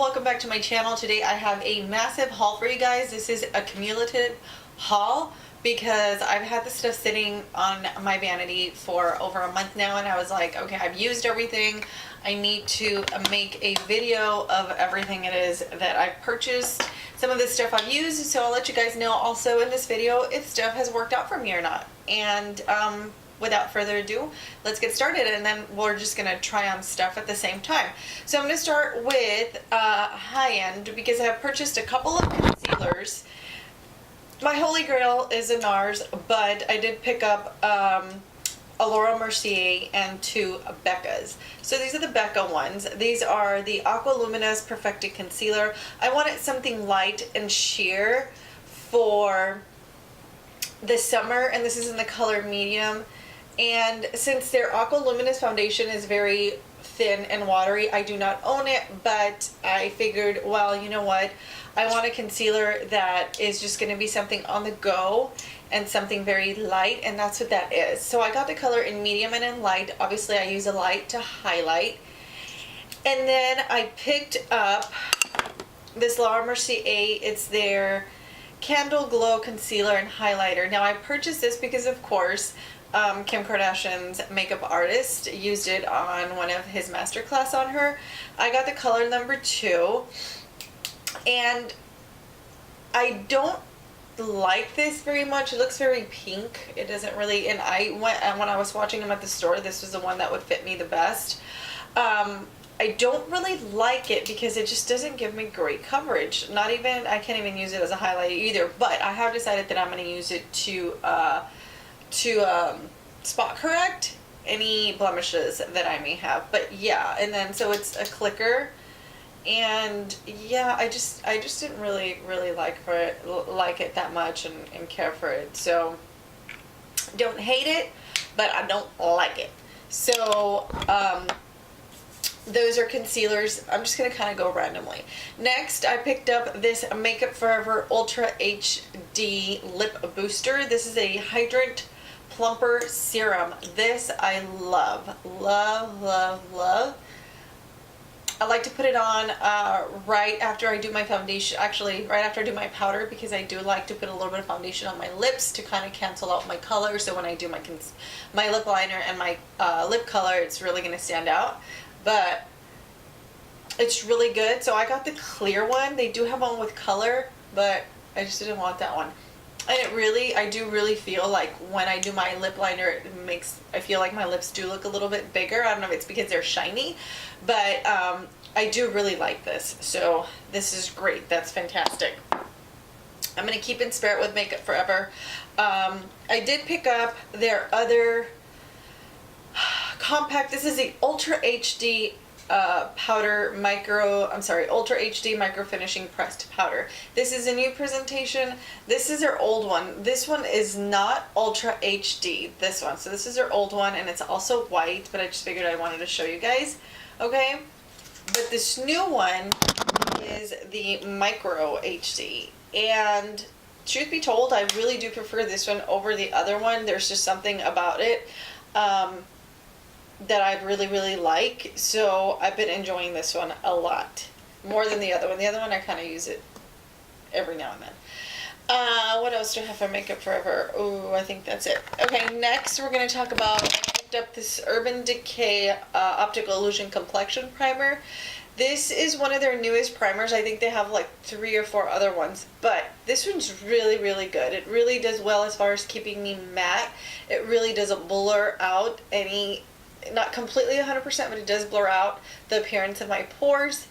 welcome back to my channel. Today I have a massive haul for you guys. This is a cumulative haul because I've had this stuff sitting on my vanity for over a month now, and I was like, okay, I've used everything. I need to make a video of everything it is that I've purchased. Some of this stuff I've used, so I'll let you guys know also in this video if stuff has worked out for me or not. And without further ado, let's get started, and then we're just gonna try on stuff at the same time. So I'm gonna start with high-end because I have purchased a couple of concealers. My holy grail is a Nars, but I did pick up a Laura Mercier and two Becca's. So these are the Becca ones. These are the Aqua Luminous Perfected Concealer. I wanted something light and sheer for the summer, and this is in the color medium. And since their Aqua Luminous foundation is very thin and watery, I do not own it, but I figured, well, you know what? I want a concealer that is just going to be something on the go and something very light, and that's what that is. So I got the color in medium and in light. Obviously, I use a light to highlight. And then I picked up this Laura Mercier. It's their Candle Glow Concealer and Highlighter. Now, I purchased this because, of course, Kim Kardashian's makeup artist used it on one of his masterclass on her. I got the color number 2, and I don't like this very much. It looks very pink. It doesn't really, and when I was watching them at the store, this was the one that would fit me the best. I don't really like it because it just doesn't give me great coverage. Not even, I can't even use it as a highlighter either, but I have decided that I'm going to use it to spot correct any blemishes that I may have. But yeah, and then so it's a clicker, and yeah, I just didn't really like it that much and care for it. So don't hate it, but I don't like it. So those are concealers. I'm just going to kind of go randomly. Next, I picked up this Makeup Forever Ultra HD Lip Booster. This is a Hydrant Plumper Serum. This I love. I like to put it on right after I do my foundation. Actually, right after I do my powder, because I do like to put a little bit of foundation on my lips to kind of cancel out my color. So when I do my lip liner and my lip color, it's really going to stand out. But it's really good. So I got the clear one. They do have one with color, but I just didn't want that one. And I do really feel like when I do my lip liner, I feel like my lips do look a little bit bigger. I don't know if it's because they're shiny, but I do really like this. So this is great. That's fantastic. I'm going to keep in spirit with Makeup Forever. I did pick up their other compact. This is the Ultra HD Ultra HD Micro Finishing Pressed Powder. This is a new presentation. This is their old one. This one is not Ultra HD, this one. So this is their old one, and it's also white, but I just figured I wanted to show you guys. Okay? But this new one is the Micro HD. And truth be told, I really do prefer this one over the other one. There's just something about it that I really like, so I've been enjoying this one a lot more than the other one. The other one I kind of use it every now and then. What else do I have for Makeup Forever? Oh, I think that's it. Okay, next we're going to talk about, I picked up this Urban Decay Optical Illusion Complexion Primer. This is one of their newest primers. I think they have like 3 or 4 other ones, but this one's really good. It really does well as far as keeping me matte. It really doesn't blur out any, not completely 100%, but it does blur out the appearance of my pores.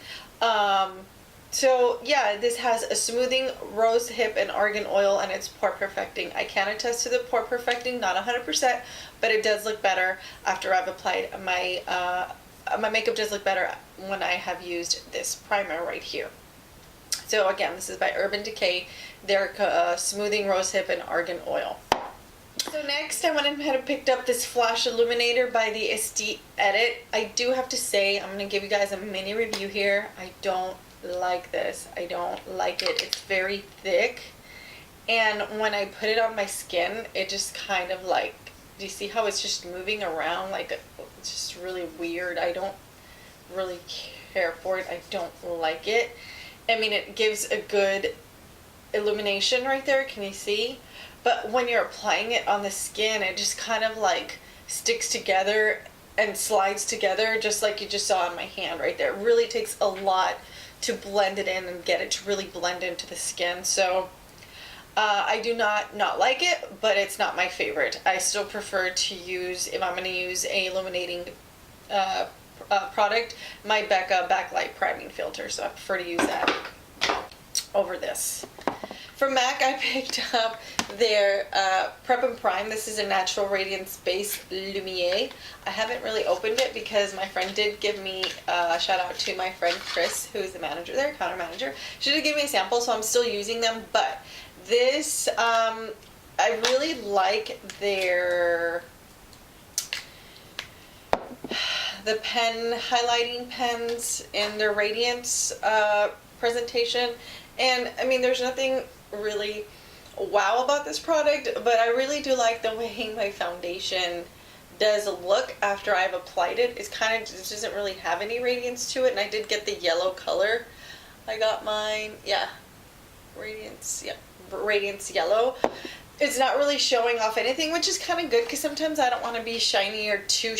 So yeah, this has a smoothing rose hip and argan oil, and it's pore perfecting. I can attest to the pore perfecting, not 100%, but it does look better after I've applied my makeup does look better when I have used this primer right here. So again, this is by Urban Decay, their smoothing rose hip and argan oil. So next I went ahead and picked up this Flash Illuminator by the Esthete Edit. I do have to say, I'm going to give you guys a mini review here. I don't like this. I don't like it. It's very thick. And when I put it on my skin, it just kind of like, do you see how it's just moving around? Like, it's just really weird. I don't really care for it. I don't like it. I mean, it gives a good illumination right there, can you see? But when you're applying it on the skin, it just kind of like sticks together and slides together, just like you just saw on my hand right there. It really takes a lot to blend it in and get it to really blend into the skin. So I do not like it, but it's not my favorite. I still prefer to use, if I'm going to use a illuminating product, my Becca Backlight Priming Filter. So I prefer to use that over this. From MAC, I picked up their Prep and Prime. This is a Natural Radiance Base Lumiere. I haven't really opened it because my friend did give me a shout out to my friend Chris, who is the manager there, counter manager. She did give me a sample, so I'm still using them. But this, I really like their the pen highlighting pens in their Radiance presentation. And I mean, there's nothing really wow about this product, but I really do like the way my foundation does look after I've applied it. It's kind of, it doesn't really have any radiance to it, and I did get the yellow color. I got mine, yeah, Radiance, yeah, Radiance Yellow. It's not really showing off anything, which is kind of good, because sometimes I don't want to be shiny or too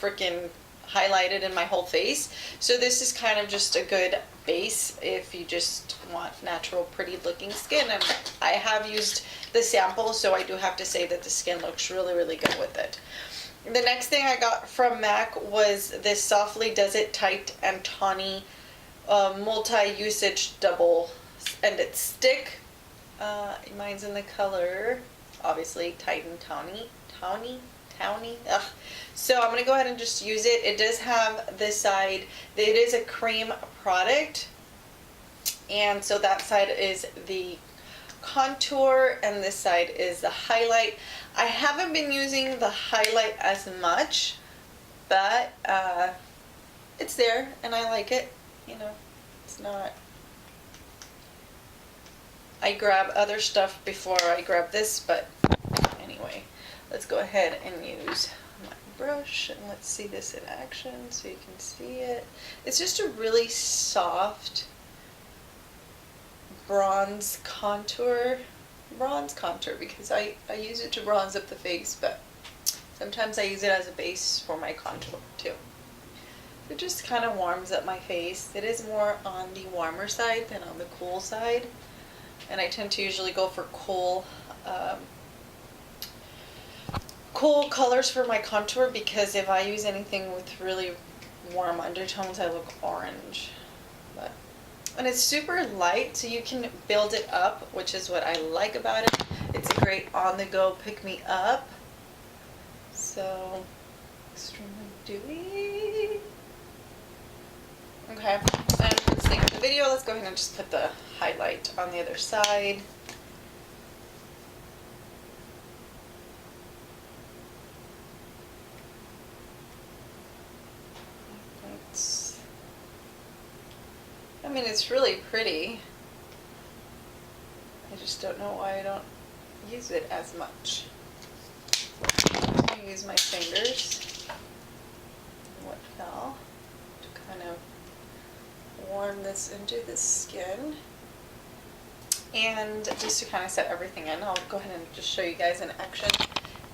freaking highlighted in my whole face. So this is kind of just a good base if you just want natural, pretty looking skin. And I have used the sample, so I do have to say that the skin looks really, really good with it. The next thing I got from MAC was this Softly Does It Tight and Tawny multi-usage double-ended stick. Mine's in the color, obviously, Tight and Tawny. Ugh. So I'm going to go ahead and just use it. It does have this side, it is a cream product, and so that side is the contour and this side is the highlight. I haven't been using the highlight as much, but it's there and I like it. You know, it's not, I grab other stuff before I grab this, but anyway, let's go ahead and use my brush and let's see this in action so you can see it. It's just a really soft bronze contour because I use it to bronze up the face, but sometimes I use it as a base for my contour too. It just kind of warms up my face. It is more on the warmer side than on the cool side, and I tend to usually go for cool colors for my contour, because if I use anything with really warm undertones, I look orange. But, and it's super light, so you can build it up, which is what I like about it. It's a great on-the-go pick-me-up. So, extremely dewy. Okay, and for the sake of the video, let's go ahead and just put the highlight on the other side. I mean, it's really pretty. I just don't know why I don't use it as much. I'm going to use my fingers, what fell, to kind of warm this into the skin. And just to kind of set everything in, I'll go ahead and just show you guys in action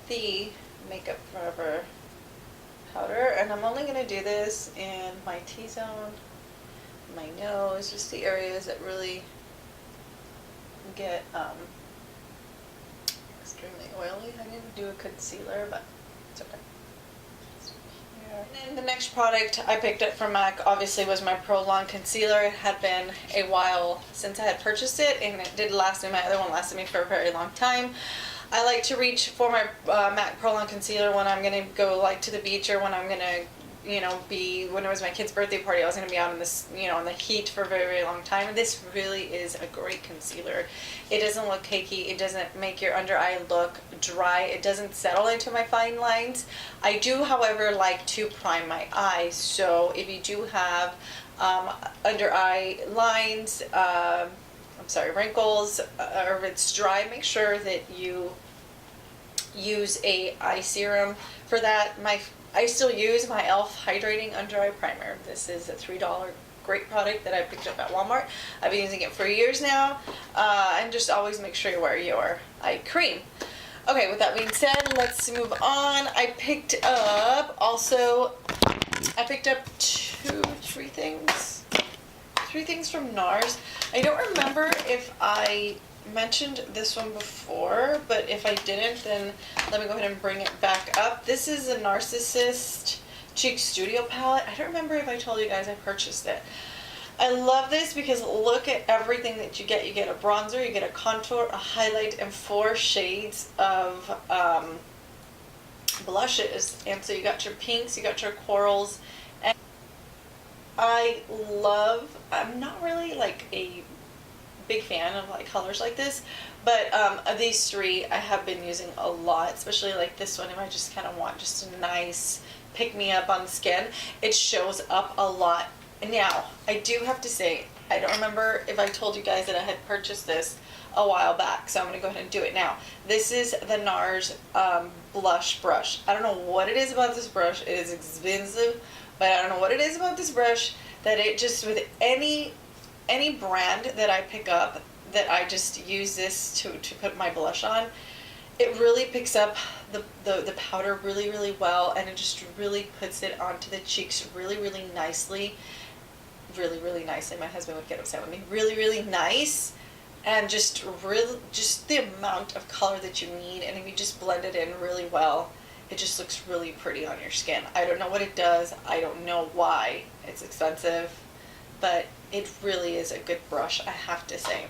the Makeup Forever powder. And I'm only going to do this in my T-zone, my nose, just the areas that really get extremely oily. I didn't do a concealer, but it's okay. And then the next product I picked up from MAC obviously was my Pro Long Concealer. It had been a while since I had purchased it, and it did last me, my other one lasted me for a very long time. I like to reach for my MAC Pro Long Concealer when I'm going to go like to the beach, or when I'm going to, you know, when it was my kid's birthday party, I was going to be out in this, you know, in the heat for a very, very long time. And this really is a great concealer. It doesn't look cakey. It doesn't make your under eye look dry. It doesn't settle into my fine lines. I do, however, like to prime my eyes. So if you do have under eye lines, wrinkles, or if it's dry, make sure that you use a eye serum for that. I still use my e.l.f. Hydrating Under Eye Primer. This is a $3 great product that I picked up at Walmart. I've been using it for years now, and just always make sure you wear your eye cream. Okay, with that being said, let's move on. I picked up three things from Nars. I don't remember if I mentioned this one before, but if I didn't, then let me go ahead and bring it back up. This is a Narcissist Cheek Studio palette. I don't remember if I told you guys I purchased it. I love this because look at everything that you get. You get a bronzer, you get a contour, a highlight, and 4 shades of blushes. And so you got your pinks, you got your corals, and I'm not really like a big fan of like colors like this, but of these 3 I have been using a lot, especially like this one if I just kind of want just a nice pick me up on the skin. It shows up a lot. Now, I do have to say, I don't remember if I told you guys that I had purchased this a while back, so I'm going to go ahead and do it now. This is the Nars blush brush. I don't know what it is about this brush. It is expensive, but I don't know what it is about this brush that it just, with any brand that I pick up, that I just use this to put my blush on, it really picks up the powder really, really well, and it just really puts it onto the cheeks really, really nicely. Really, really nicely. My husband would get upset with me. Really, really nice, and just the amount of color that you need, and if you just blend it in really well, it just looks really pretty on your skin. I don't know what it does. I don't know why. It's expensive, but it really is a good brush, I have to say.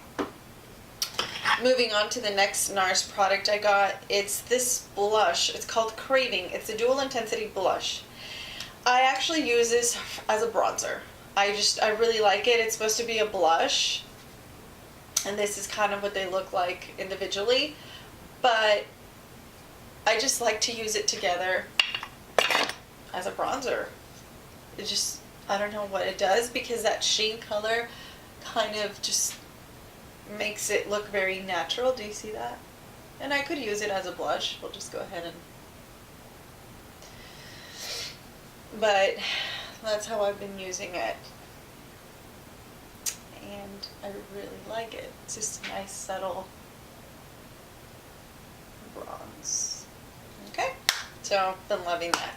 Moving on to the next NARS product I got, it's this blush. It's called Craving. It's a dual intensity blush. I actually use this as a bronzer. I really like it. It's supposed to be a blush, and this is kind of what they look like individually, but I just like to use it together as a bronzer. It just, I don't know what it does, because that sheen color kind of just makes it look very natural. Do you see that? And I could use it as a blush. We'll just go ahead and, but that's how I've been using it, and I really like it. It's just a nice subtle bronze. Okay, so been loving that.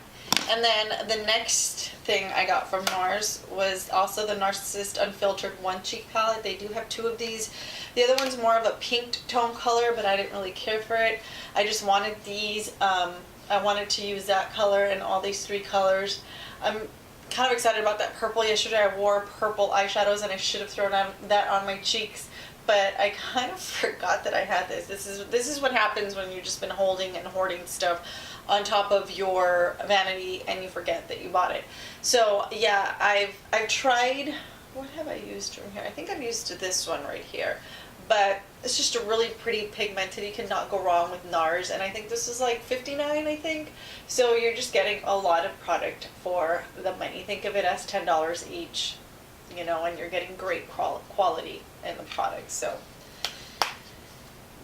And then the next thing I got from Nars was also the Narcissist Unfiltered One Cheek palette. They do have 2 of these. The other one's more of a pink tone color, but I didn't really care for it. I just wanted these. I wanted to use that color and all these 3 colors. I'm kind of excited about that purple. Yesterday I wore purple eyeshadows, and I should have thrown that on my cheeks, but I kind of forgot that I had this. This is what happens when you've just been holding and hoarding stuff on top of your vanity and you forget that you bought it. So yeah, I've tried, what have I used from here? I think I've used this one right here, but it's just a really pretty pigmented. You cannot go wrong with Nars, and I think this is like $59, I think. So you're just getting a lot of product for the money. Think of it as $10 each, you know, and you're getting great quality in the product. So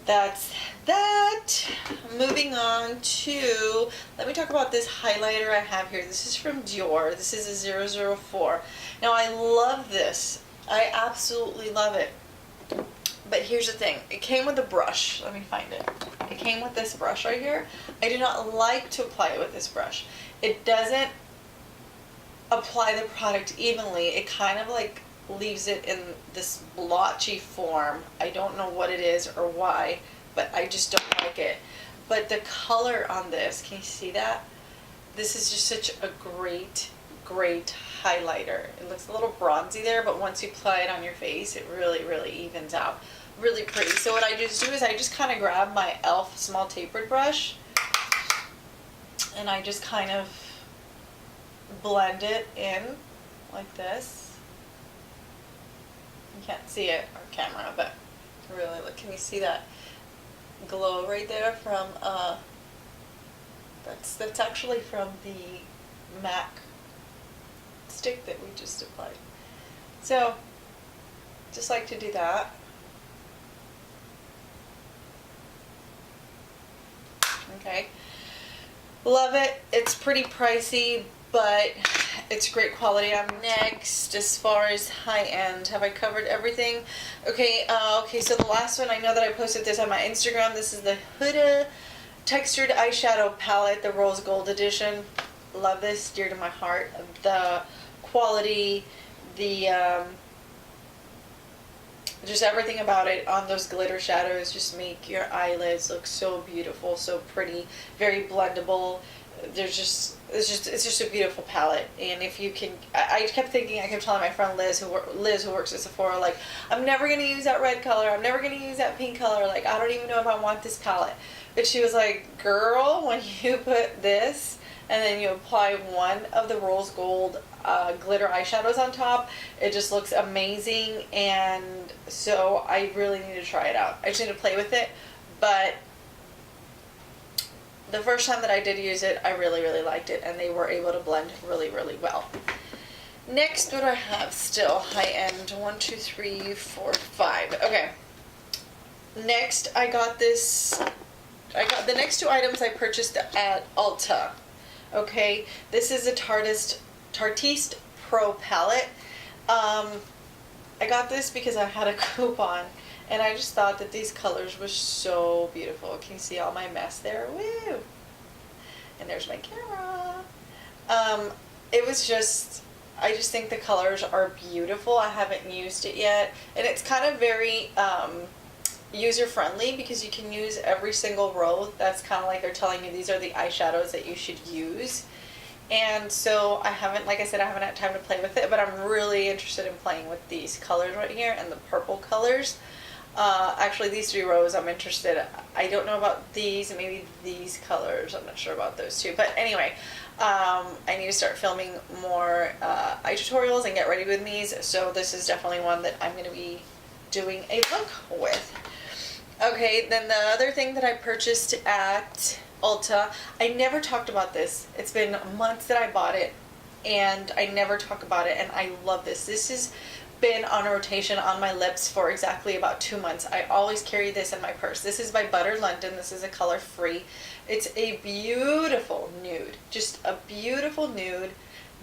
that's that. Moving on to, let me talk about this highlighter I have here. This is from Dior. This is a 004. Now I love this. I absolutely love it. But here's the thing. It came with a brush. Let me find it. It came with this brush right here. I do not like to apply it with this brush. It doesn't apply the product evenly. It kind of like leaves it in this blotchy form. I don't know what it is or why, but I just don't like it. But the color on this, can you see that? This is just such a great highlighter. It looks a little bronzy there, but once you apply it on your face, it really evens out. Really pretty. So what I just do is I just kind of grab my e.l.f. small tapered brush, and I just kind of blend it in like this. You can't see it on camera, but really, look, can you see that glow right there from that's actually from the MAC stick that we just applied. So just like to do that. Okay. Love it. It's pretty pricey, but it's great quality. Next, as far as high-end, have I covered everything? Okay, okay, so the last one, I know that I posted this on my Instagram. This is the Huda Textured Eyeshadow Palette, the Rose Gold Edition. Love this, dear to my heart. The quality, the just everything about it on those glitter shadows just make your eyelids look so beautiful, so pretty, very blendable. It's just a beautiful palette. And if you can, I kept thinking, I kept telling my friend Liz who works at Sephora, like, I'm never gonna use that red color, I'm never gonna use that pink color, like, I don't even know if I want this palette. But she was like, girl, when you put this and then you apply one of the rose gold glitter eyeshadows on top, it just looks amazing. And so I really need to try it out. I just need to play with it, but the first time that I did use it, I really liked it, and they were able to blend really well. Next, what do I have still? High-end, 1, 2, 3, 4, 5. Okay. Next, I got the next two items I purchased at Ulta. Okay, this is a Tarte Pro palette. I got this because I had a coupon, and I just thought that these colors were so beautiful. Can you see all my mess there? Woo! And there's my camera. It was just, I just think the colors are beautiful. I haven't used it yet, and it's kind of very user-friendly because you can use every single row. That's kind of like they're telling you these are the eyeshadows that you should use. And so I haven't, like I said, I haven't had time to play with it, but I'm really interested in playing with these colors right here and the purple colors. Actually, these 3 rows I'm interested. I don't know about these, maybe these colors. I'm not sure about those two. But anyway, I need to start filming more eye tutorials and get ready with these. So this is definitely one that I'm going to be doing a look with. Okay, then the other thing that I purchased at Ulta, I never talked about this. It's been months that I bought it, and I never talk about it, and I love this. This has been on rotation on my lips for exactly about 2 months. I always carry this in my purse. This is by Butter London. This is a color free. It's a beautiful nude, just a beautiful nude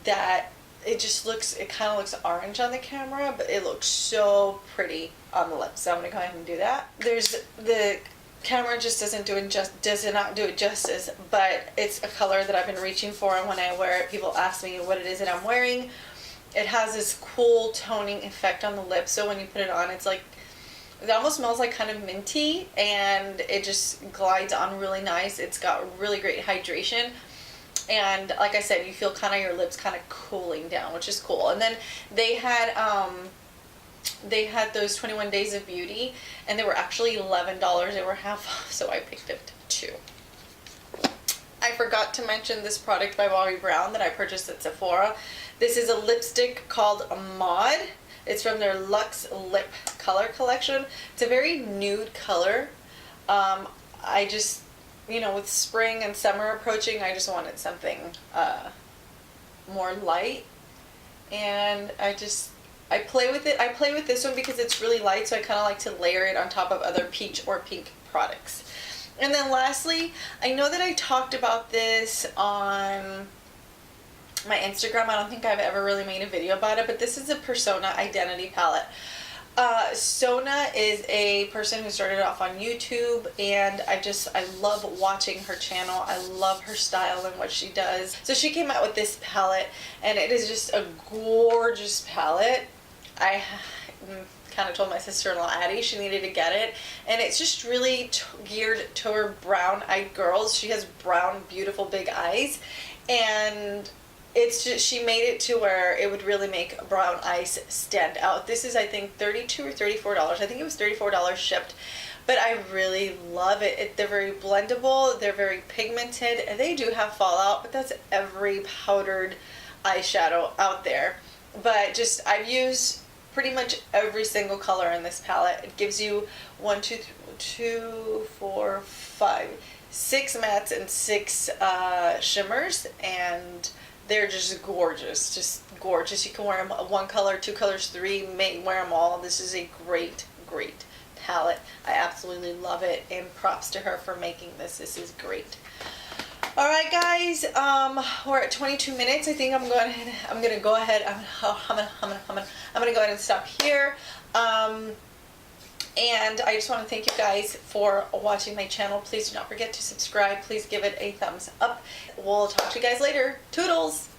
that it just looks, it kind of looks orange on the camera, but it looks so pretty on the lips. So I'm going to go ahead and do that. The camera just does not do it justice, but it's a color that I've been reaching for, and when I wear it, people ask me what it is that I'm wearing. It has this cool toning effect on the lips, so when you put it on, it's like, it almost smells like kind of minty, and it just glides on really nice. It's got really great hydration, and like I said, you feel kind of your lips kind of cooling down, which is cool. And then they had those 21 Days of Beauty, and they were actually $11. They were half off, so I picked up 2. I forgot to mention this product by Bobbi Brown that I purchased at Sephora. This is a lipstick called Maud. It's from their Luxe Lip Color Collection. It's a very nude color. I just, you know, with spring and summer approaching, I just wanted something more light. And I play with it. I play with this one because it's really light, so I kind of like to layer it on top of other peach or pink products. And then lastly, I know that I talked about this on my Instagram. I don't think I've ever really made a video about it, but this is a Persona Identity Palette. Sona is a person who started off on YouTube, and I love watching her channel. I love her style and what she does. So she came out with this palette, and it is just a gorgeous palette. I kind of told my sister-in-law Addie she needed to get it, and it's just really geared toward brown-eyed girls. She has brown, beautiful, big eyes, and it's just, she made it to where it would really make brown eyes stand out. This is, I think, $32 or $34. I think it was $34 shipped, but I really love it. They're very blendable, they're very pigmented, and they do have fallout, but that's every powdered eyeshadow out there. But just, I've used pretty much every single color in this palette. It gives you 6 mattes and 6 shimmers, and they're just gorgeous, You can wear them 1 color, 2 colors, 3, wear them all. This is a great palette. I absolutely love it, and props to her for making this. This is great. All right, guys. We're at 22 minutes. I think I'm gonna go ahead. I'm gonna go ahead and stop here. And I just want to thank you guys for watching my channel. Please do not forget to subscribe. Please give it a thumbs up. We'll talk to you guys later. Toodles!